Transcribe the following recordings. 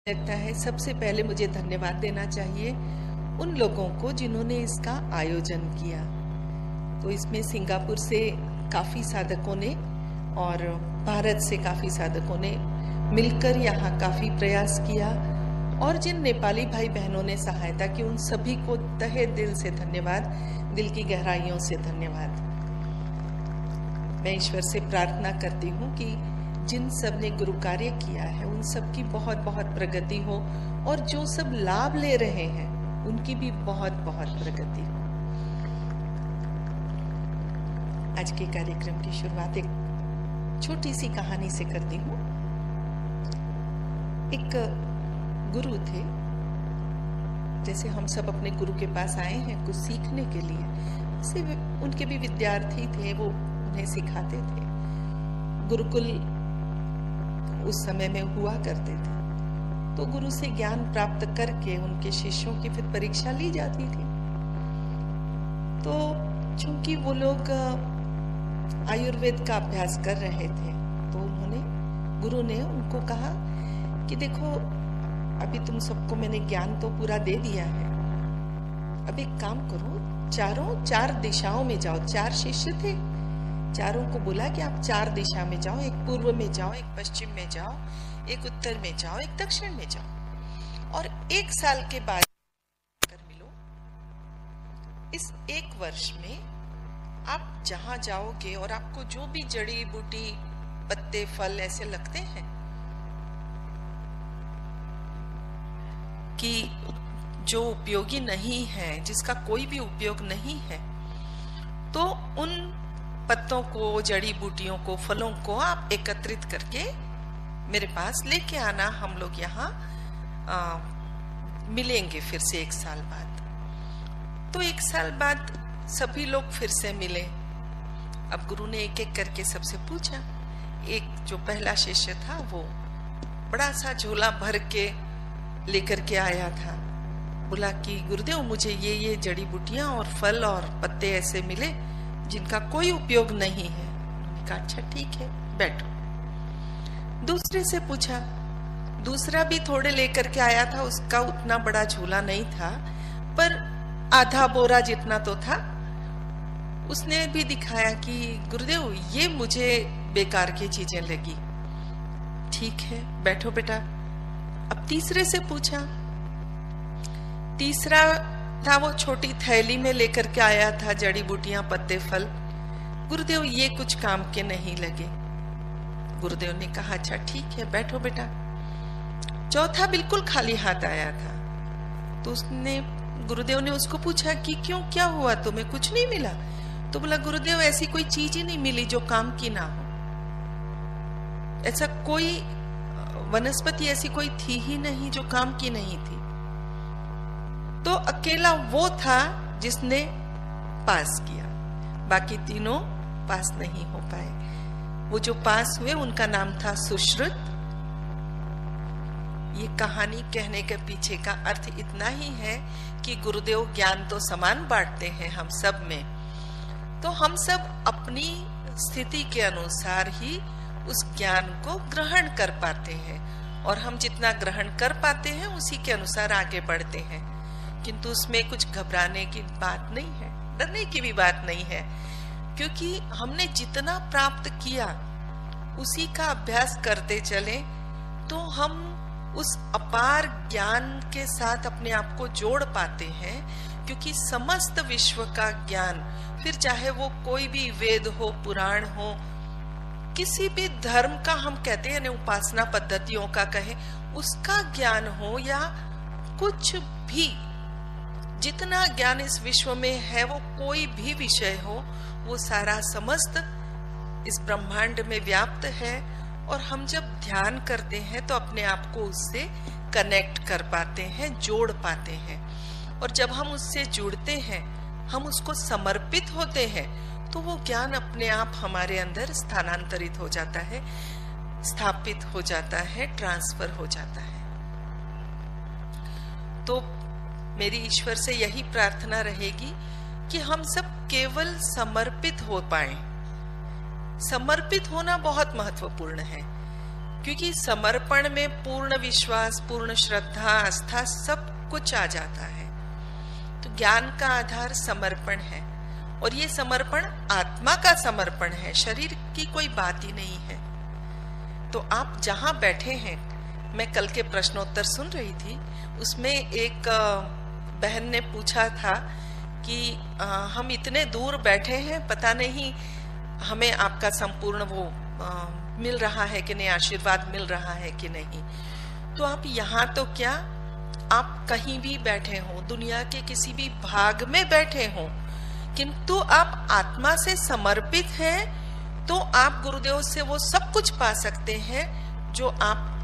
लगता है सबसे पहले मुझे धन्यवाद देना चाहिए उन लोगों को जिन्होंने इसका आयोजन किया। तो इसमें सिंगापुर से काफ़ी साधकों ने और भारत से काफ़ी साधकों ने मिलकर यहाँ काफ़ी प्रयास किया और जिन नेपाली भाई बहनों ने सहायता की उन सभी को तहे दिल से धन्यवाद, दिल की गहराइयों से धन्यवाद। मैं ईश्वर से प्रार्थना करती हूँ कि जिन सब ने गुरु कार्य किया है उन सब की बहुत बहुत प्रगति हो और जो सब लाभ ले रहे हैं उनकी भी बहुत बहुत प्रगति हो। आज के कार्यक्रम की शुरुआत एक छोटी सी कहानी से करती हूँ। एक गुरु थे, जैसे हम सब अपने गुरु के पास आए हैं कुछ सीखने के लिए, से उनके भी विद्यार्थी थे, वो उन्हें सिखाते थे। गुरुकुल उस समय में हुआ करते थे, तो गुरु से ज्ञान प्राप्त करके उनके शिष्यों की फिर परीक्षा ली जाती थी। तो चूंकि वो लोग आयुर्वेद का अभ्यास कर रहे थे, तो गुरु ने उनको कहा कि देखो अभी तुम सबको मैंने ज्ञान तो पूरा दे दिया है, अब एक काम करो, चार दिशाओं में जाओ। 4 शिष्य थे, चारों को बोला कि आप 4 दिशा में जाओ, एक पूर्व में जाओ, एक पश्चिम में जाओ, एक उत्तर में जाओ, एक दक्षिण में जाओ और 1 साल के बाद कर मिलो। इस 1 वर्ष में आप जहां जाओगे और आपको जो भी जड़ी बूटी पत्ते फल ऐसे लगते हैं कि जो उपयोगी नहीं है, जिसका कोई भी उपयोग नहीं है, तो उन पत्तों को, जड़ी बूटियों को, फलों को आप एकत्रित करके मेरे पास लेके आना। हम लोग यहाँ मिलेंगे फिर से 1 साल बाद। तो 1 साल बाद सभी लोग फिर से मिले। अब गुरु ने एक एक करके सबसे पूछा। एक जो पहला शिष्य था वो बड़ा सा झोला भर के लेकर के आया था। बोला कि गुरुदेव मुझे ये जड़ी बूटियां और फल और पत्ते ऐसे मिले जिनका कोई उपयोग नहीं है। उन्होंने कहा अच्छा ठीक है, बैठो। दूसरे से पूछा, दूसरा भी थोड़े लेकर के आया था, उसका उतना बड़ा झोला नहीं था पर आधा बोरा जितना तो था। उसने भी दिखाया कि गुरुदेव ये मुझे बेकार की चीजें लगी। ठीक है, बैठो बेटा। अब तीसरे से पूछा, तीसरा था वो छोटी थैली में लेकर के आया था जड़ी बूटियां, पत्ते, फल। गुरुदेव ये कुछ काम के नहीं लगे। गुरुदेव ने कहा अच्छा ठीक है, बैठो बेटा। चौथा बिल्कुल खाली हाथ आया था, तो गुरुदेव ने उसको पूछा कि क्यों, क्या हुआ, तुम्हें कुछ नहीं मिला? तो बोला गुरुदेव ऐसी कोई चीज ही नहीं मिली जो काम की ना हो, ऐसा कोई वनस्पति ऐसी कोई थी ही नहीं जो काम की नहीं थी। तो अकेला वो था जिसने पास किया, बाकी तीनों पास नहीं हो पाए। वो जो पास हुए उनका नाम था सुश्रुत। ये कहानी कहने के पीछे का अर्थ इतना ही है कि गुरुदेव ज्ञान तो समान बांटते हैं हम सब में, तो हम सब अपनी स्थिति के अनुसार ही उस ज्ञान को ग्रहण कर पाते हैं और हम जितना ग्रहण कर पाते हैं उसी के अनुसार आगे बढ़ते हैं। किंतु उसमें कुछ घबराने की बात नहीं है, डरने की भी बात नहीं है, क्योंकि हमने जितना प्राप्त किया उसी का अभ्यास करते चले तो हम उस अपार ज्ञान के साथ अपने आप को जोड़ पाते हैं। क्योंकि समस्त विश्व का ज्ञान, फिर चाहे वो कोई भी वेद हो, पुराण हो, किसी भी धर्म का हम कहते हैं, उपासना पद्धतियों का कहें, उसका ज्ञान हो या कुछ भी, जितना ज्ञान इस विश्व में है, वो कोई भी विषय हो, वो सारा समस्त इस ब्रह्मांड में व्याप्त है। और हम जब ध्यान करते हैं तो अपने आप को उससे कनेक्ट कर पाते हैं, जोड़ पाते हैं। और जब हम उससे जुड़ते हैं, हम उसको समर्पित होते हैं, तो वो ज्ञान अपने आप हमारे अंदर स्थानांतरित हो जाता है, स्थापित हो जाता है, ट्रांसफर हो जाता है। तो मेरी ईश्वर से यही प्रार्थना रहेगी कि हम सब केवल समर्पित हो पाए। समर्पित होना बहुत महत्वपूर्ण है। क्योंकि समर्पण में पूर्ण विश्वास, पूर्ण श्रद्धा, आस्था सब कुछ आ जाता है। तो ज्ञान का आधार समर्पण है, और ये समर्पण आत्मा का समर्पण है, शरीर की कोई बात ही नहीं है। तो आप जहां बैठे हैं, मैं कल के प्रश्नोत्तर सुन रही थी, उसमें एक बहन ने पूछा था कि हम इतने दूर बैठे हैं, पता नहीं हमें आपका संपूर्ण वो मिल रहा है कि नहीं, आशीर्वाद मिल रहा है कि नहीं। तो आप यहाँ तो क्या, आप कहीं भी बैठे हो, दुनिया के किसी भी भाग में बैठे हो, किंतु आप आत्मा से समर्पित हैं, तो आप गुरुदेव से वो सब कुछ पा सकते हैं जो आप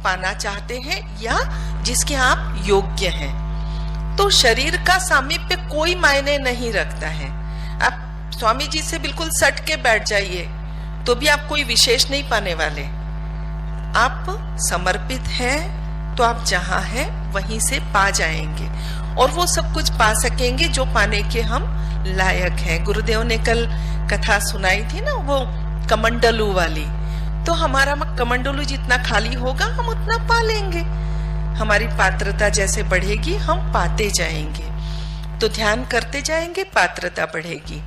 पाना चाहते हैं या जिसके आप योग्य हैं। तो शरीर का सामीप्य कोई मायने नहीं रखता है। आप स्वामी जी से बिल्कुल सट के बैठ जाइए तो भी आप कोई विशेष नहीं पाने वाले। आप समर्पित हैं तो आप जहां हैं वहीं से पा जाएंगे, और वो सब कुछ पा सकेंगे जो पाने के हम लायक हैं। गुरुदेव ने कल कथा सुनाई थी ना, वो कमंडलू वाली। तो हमारा कमंडलू जितना खाली होगा हम उतना पा लेंगे। हमारी पात्रता जैसे बढ़ेगी हम पाते जाएंगे। तो ध्यान करते जाएंगे, पात्रता बढ़ेगी।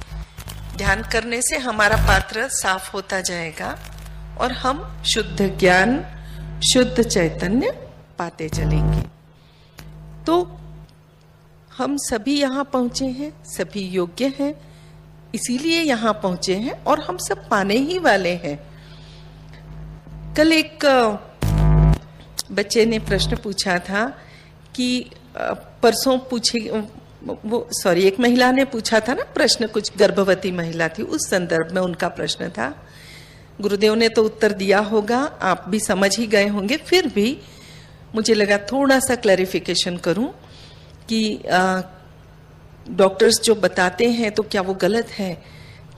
ध्यान करने से हमारा पात्र साफ होता जाएगा और हम शुद्ध ज्ञान, शुद्ध चैतन्य पाते चलेंगे। तो हम सभी यहाँ पहुंचे हैं, सभी योग्य हैं, इसीलिए यहाँ पहुंचे हैं, और हम सब पाने ही वाले हैं। कल एक बच्चे ने प्रश्न पूछा था कि परसों एक महिला ने पूछा था ना प्रश्न, कुछ गर्भवती महिला थी, उस संदर्भ में उनका प्रश्न था। गुरुदेव ने तो उत्तर दिया होगा, आप भी समझ ही गए होंगे, फिर भी मुझे लगा थोड़ा सा क्लैरिफिकेशन करूं कि डॉक्टर्स जो बताते हैं तो क्या वो गलत है?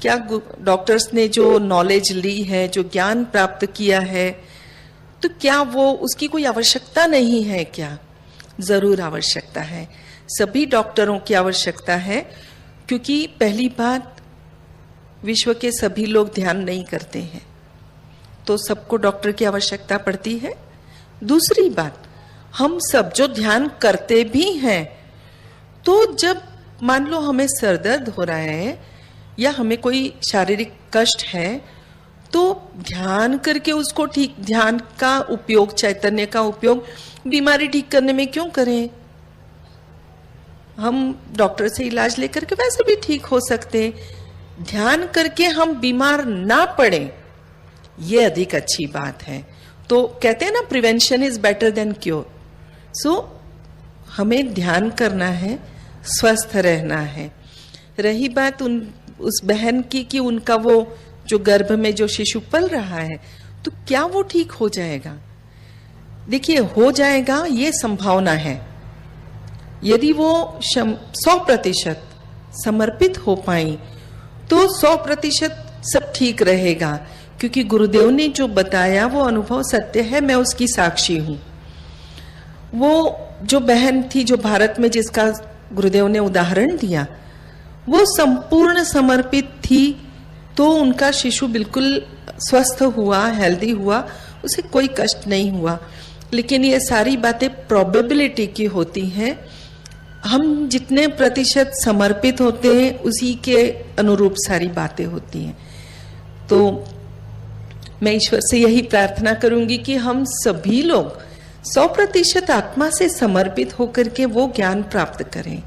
क्या डॉक्टर्स ने जो नॉलेज ली है, जो ज्ञान प्राप्त किया है, तो क्या वो उसकी कोई आवश्यकता नहीं है क्या? जरूर आवश्यकता है, सभी डॉक्टरों की आवश्यकता है, क्योंकि पहली बात, विश्व के सभी लोग ध्यान नहीं करते हैं, तो सबको डॉक्टर की आवश्यकता पड़ती है। दूसरी बात, हम सब जो ध्यान करते भी हैं, तो जब मान लो हमें सरदर्द हो रहा है या हमें कोई शारीरिक कष्ट है, तो ध्यान करके उसको ठीक, ध्यान का उपयोग, चैतन्य का उपयोग बीमारी ठीक करने में क्यों करें? हम डॉक्टर से इलाज लेकर के वैसे भी ठीक हो सकते। ध्यान करके हम बीमार ना पड़े, ये अधिक अच्छी बात है। तो कहते हैं ना, prevention is better than cure. So हमें ध्यान करना है, स्वस्थ रहना है। रही बात उस बहन की कि उनका वो जो गर्भ में जो शिशु पल रहा है, तो क्या वो ठीक हो जाएगा? देखिए, हो जाएगा, ये संभावना है। यदि वो 100% समर्पित हो पाई तो 100% सब ठीक रहेगा, क्योंकि गुरुदेव ने जो बताया वो अनुभव सत्य है, मैं उसकी साक्षी हूं। वो जो बहन थी, जो भारत में, जिसका गुरुदेव ने उदाहरण दिया, वो संपूर्ण समर्पित थी, तो उनका शिशु बिल्कुल स्वस्थ हुआ, हेल्दी हुआ, उसे कोई कष्ट नहीं हुआ। लेकिन ये सारी बातें प्रोबेबिलिटी की होती हैं। हम जितने प्रतिशत समर्पित होते हैं उसी के अनुरूप सारी बातें होती हैं। तो मैं ईश्वर से यही प्रार्थना करूंगी कि हम सभी लोग 100% आत्मा से समर्पित होकर के वो ज्ञान प्राप्त करें,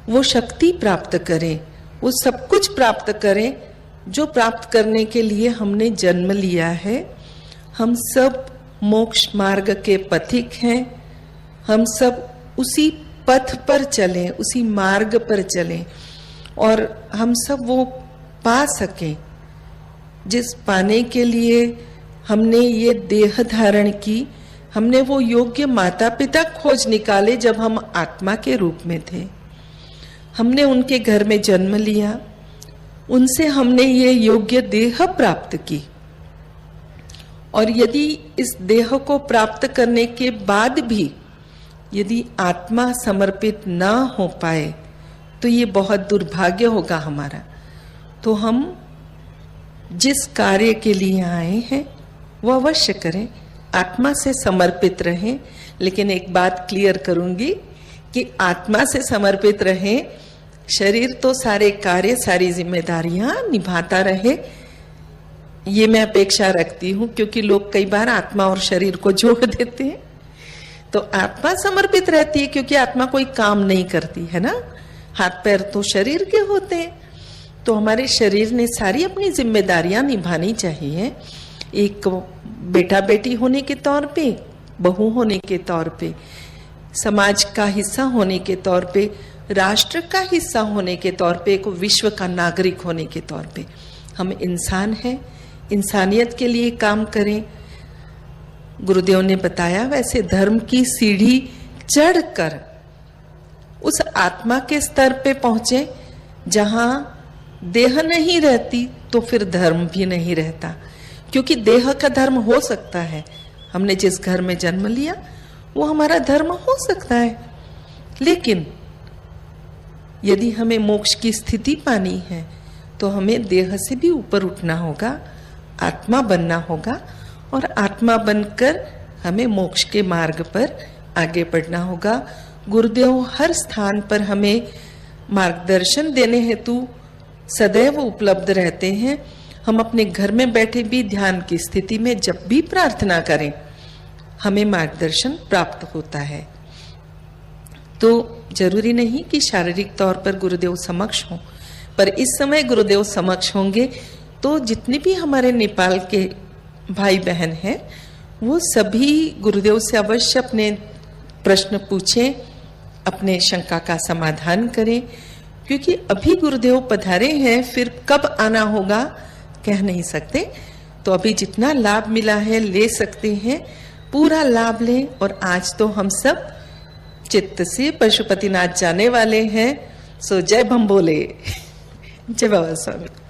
वो शक्ति प्राप्त करें, वो सब कुछ प्राप्त करें जो प्राप्त करने के लिए हमने जन्म लिया है। हम सब मोक्ष मार्ग के पथिक हैं, हम सब उसी पथ पर चलें, उसी मार्ग पर चलें, और हम सब वो पा सकें जिस पाने के लिए हमने ये देह धारण की। हमने वो योग्य माता पिता खोज निकाले जब हम आत्मा के रूप में थे। हमने उनके घर में जन्म लिया, उनसे हमने ये योग्य देह प्राप्त की, और यदि इस देह को प्राप्त करने के बाद भी यदि आत्मा समर्पित ना हो पाए तो ये बहुत दुर्भाग्य होगा हमारा। तो हम जिस कार्य के लिए आए हैं वो अवश्य करें, आत्मा से समर्पित रहें। लेकिन एक बात क्लियर करूंगी कि आत्मा से समर्पित रहें, शरीर तो सारे कार्य सारी जिम्मेदारियां निभाता रहे, ये मैं अपेक्षा रखती हूँ, क्योंकि लोग कई बार आत्मा और शरीर को जोड़ देते हैं। तो आत्मा समर्पित रहती है क्योंकि आत्मा कोई काम नहीं करती है ना, हाथ पैर तो शरीर के होते हैं। तो हमारे शरीर ने सारी अपनी जिम्मेदारियां निभानी चाहिए, एक बेटा बेटी होने के तौर पे, बहू होने के तौर पे, समाज का हिस्सा होने के तौर पे, राष्ट्र का हिस्सा होने के तौर पे, एक विश्व का नागरिक होने के तौर पे। हम इंसान हैं, इंसानियत के लिए काम करें। गुरुदेव ने बताया वैसे धर्म की सीढ़ी चढ़कर उस आत्मा के स्तर पे पहुंचे जहां देह नहीं रहती, तो फिर धर्म भी नहीं रहता। क्योंकि देह का धर्म हो सकता है, हमने जिस घर में जन्म लिया वो हमारा धर्म हो सकता है, लेकिन यदि हमें मोक्ष की स्थिति पानी है तो हमें देह से भी ऊपर उठना होगा, आत्मा बनना होगा, और आत्मा बनकर हमें मोक्ष के मार्ग पर आगे बढ़ना होगा। गुरुदेव हर स्थान पर हमें मार्गदर्शन देने हेतु सदैव उपलब्ध रहते हैं। हम अपने घर में बैठे भी ध्यान की स्थिति में जब भी प्रार्थना करें, हमें मार्गदर्शन प्राप्त होता है। तो जरूरी नहीं कि शारीरिक तौर पर गुरुदेव समक्ष हों, पर इस समय गुरुदेव समक्ष होंगे तो जितने भी हमारे नेपाल के भाई बहन हैं वो सभी गुरुदेव से अवश्य अपने प्रश्न पूछें, अपने शंका का समाधान करें, क्योंकि अभी गुरुदेव पधारे हैं, फिर कब आना होगा कह नहीं सकते। तो अभी जितना लाभ मिला है ले सकते हैं, पूरा लाभ लें। और आज तो हम सब चित्त से पशुपतिनाथ जाने वाले हैं, सो जय बम बोले। जय बाबा स्वामी।